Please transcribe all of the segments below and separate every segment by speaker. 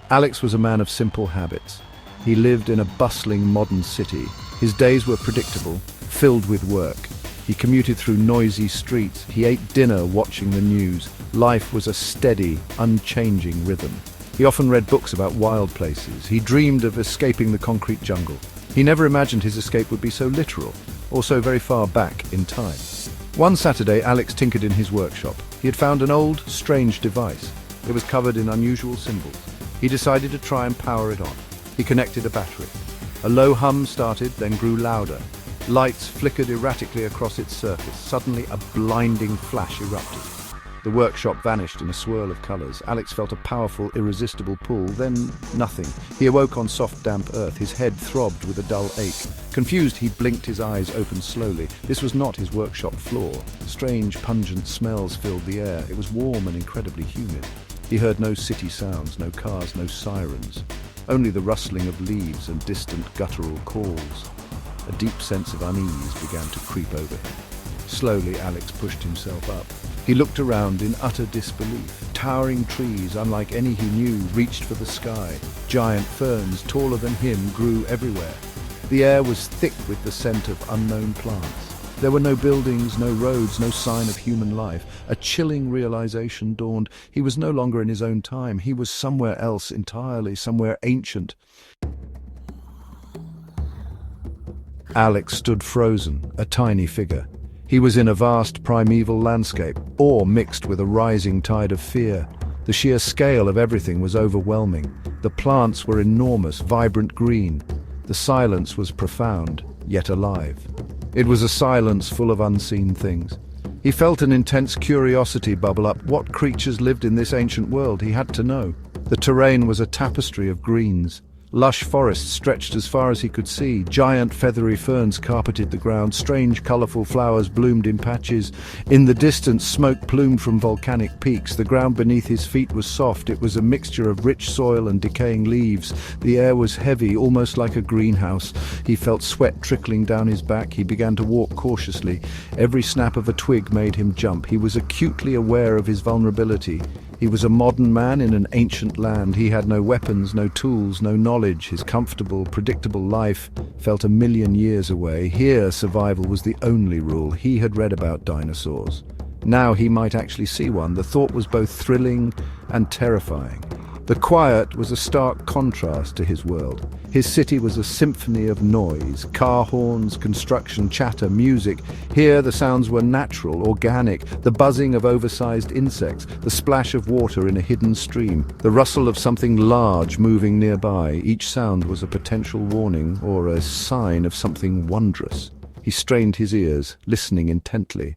Speaker 1: Alex was a man of simple habits. He lived in a bustling modern city. His days were predictable, filled with work. He commuted through noisy streets. He ate dinner watching the news. Life was a steady, unchanging rhythm. He often read books about wild places. He dreamed of escaping the concrete jungle. He never imagined his escape would be so literal, or so very far back in time. One Saturday, Alex tinkered in his workshop. He had found an old, strange device. It was covered in unusual symbols. He decided to try and power it on. He connected a battery. A low hum started, then grew louder. Lights flickered erratically across its surface. Suddenly, a blinding flash erupted. The workshop vanished in a swirl of colors. Alex felt a powerful, irresistible pull, then nothing. He awoke on soft, damp earth. His head throbbed with a dull ache. Confused, he blinked, his eyes opened slowly. This was not his workshop floor. Strange, pungent smells filled the air. It was warm and incredibly humid. He heard no city sounds, no cars, no sirens. Only the rustling of leaves and distant guttural calls. A deep sense of unease began to creep over him. Slowly, Alex pushed himself up. He looked around in utter disbelief. Towering trees, unlike any he knew, reached for the sky. Giant ferns, taller than him, grew everywhere. The air was thick with the scent of unknown plants. There were no buildings, no roads, no sign of human life. A chilling realization dawned. He was no longer in his own time. He was somewhere else entirely, somewhere ancient. Alex stood frozen, a tiny figure. He was in a vast primeval landscape, awe mixed with a rising tide of fear. The sheer scale of everything was overwhelming. The plants were enormous, vibrant green. The silence was profound, yet alive. It was a silence full of unseen things. He felt an intense curiosity bubble up. What creatures lived in this ancient world? He had to know. The terrain was a tapestry of greens. Lush forests stretched as far as he could see. Giant feathery ferns carpeted the ground. Strange, colourful flowers bloomed in patches. In the distance, smoke plumed from volcanic peaks. The ground beneath his feet was soft. It was a mixture of rich soil and decaying leaves. The air was heavy, almost like a greenhouse. He felt sweat trickling down his back. He began to walk cautiously. Every snap of a twig made him jump. He was acutely aware of his vulnerability. He was a modern man in an ancient land. He had no weapons, no tools, no knowledge. His comfortable, predictable life felt a million years away. Here, survival was the only rule. He had read about dinosaurs. Now he might actually see one. The thought was both thrilling and terrifying. The quiet was a stark contrast to his world. His city was a symphony of noise, car horns, construction, chatter, music. Here the sounds were natural, organic, the buzzing of oversized insects, the splash of water in a hidden stream, the rustle of something large moving nearby. Each sound was a potential warning or a sign of something wondrous. He strained his ears, listening intently.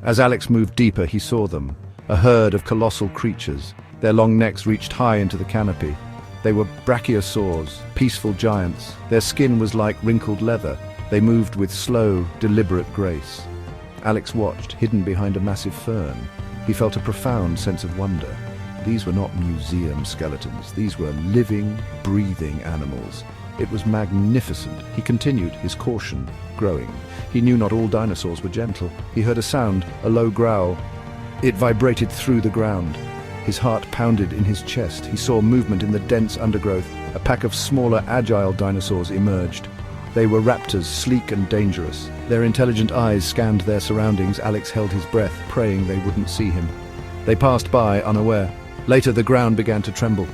Speaker 1: As Alex moved deeper, he saw them. A herd of colossal creatures. Their long necks reached high into the canopy. They were brachiosaurs, peaceful giants. Their skin was like wrinkled leather. They moved with slow, deliberate grace. Alex watched, hidden behind a massive fern. He felt a profound sense of wonder. These were not museum skeletons. These were living, breathing animals. It was magnificent. He continued, his caution growing. He knew not all dinosaurs were gentle. He heard a sound, a low growl. It vibrated through the ground. His heart pounded in his chest. He saw movement in the dense undergrowth. A pack of smaller, agile dinosaurs emerged. They were raptors, sleek and dangerous. Their intelligent eyes scanned their surroundings. Alex held his breath, praying they wouldn't see him. They passed by, unaware. Later, the ground began to tremble.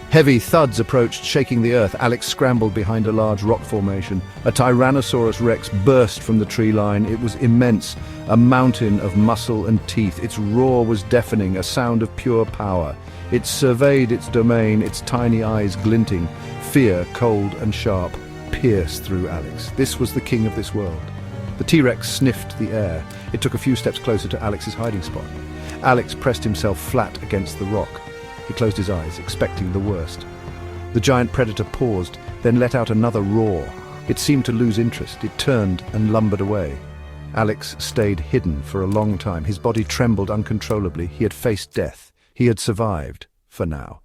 Speaker 1: Heavy thuds approached, shaking the earth. Alex scrambled behind a large rock formation. A Tyrannosaurus Rex burst from the tree line. It was immense, a mountain of muscle and teeth. Its roar was deafening, a sound of pure power. It surveyed its domain, its tiny eyes glinting. Fear, cold and sharp, pierced through Alex. This was the king of this world. The T-Rex sniffed the air. It took a few steps closer to Alex's hiding spot. Alex pressed himself flat against the rock. He closed his eyes, expecting the worst. The giant predator paused, then let out another roar. It seemed to lose interest. It turned and lumbered away. Alex stayed hidden for a long time. His body trembled uncontrollably. He had faced death. He had survived, for now.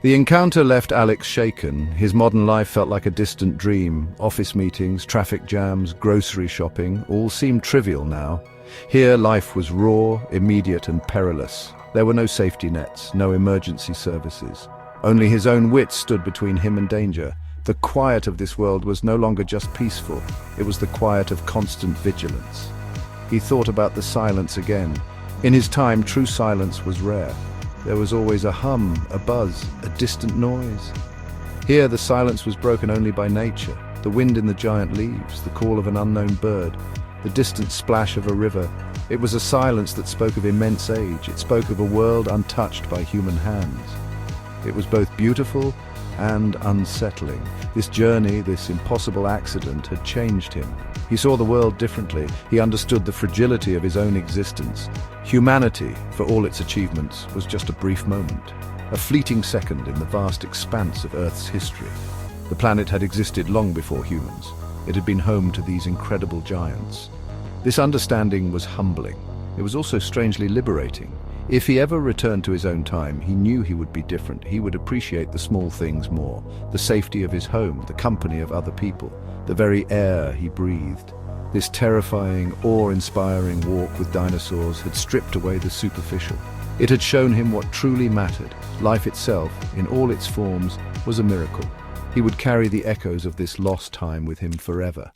Speaker 1: The encounter left Alex shaken. His modern life felt like a distant dream. Office meetings, traffic jams, grocery shopping, all seemed trivial now. Here life was raw, immediate and perilous. There were no safety nets, no emergency services. Only his own wits stood between him and danger. The quiet of this world was no longer just peaceful, it was the quiet of constant vigilance. He thought about the silence again. In his time, true silence was rare. There was always a hum, a buzz, a distant noise. Here the silence was broken only by nature, the wind in the giant leaves, the call of an unknown bird, the distant splash of a river. It was a silence that spoke of immense age. It spoke of a world untouched by human hands. It was both beautiful and unsettling. This journey, this impossible accident, had changed him. He saw the world differently. He understood the fragility of his own existence. Humanity, for all its achievements, was just a brief moment, a fleeting second in the vast expanse of Earth's history. The planet had existed long before humans. It had been home to these incredible giants. This understanding was humbling. It was also strangely liberating. If he ever returned to his own time, he knew he would be different. He would appreciate the small things more, the safety of his home, the company of other people, the very air he breathed. This terrifying, awe-inspiring walk with dinosaurs had stripped away the superficial. It had shown him what truly mattered. Life itself, in all its forms, was a miracle. He would carry the echoes of this lost time with him forever.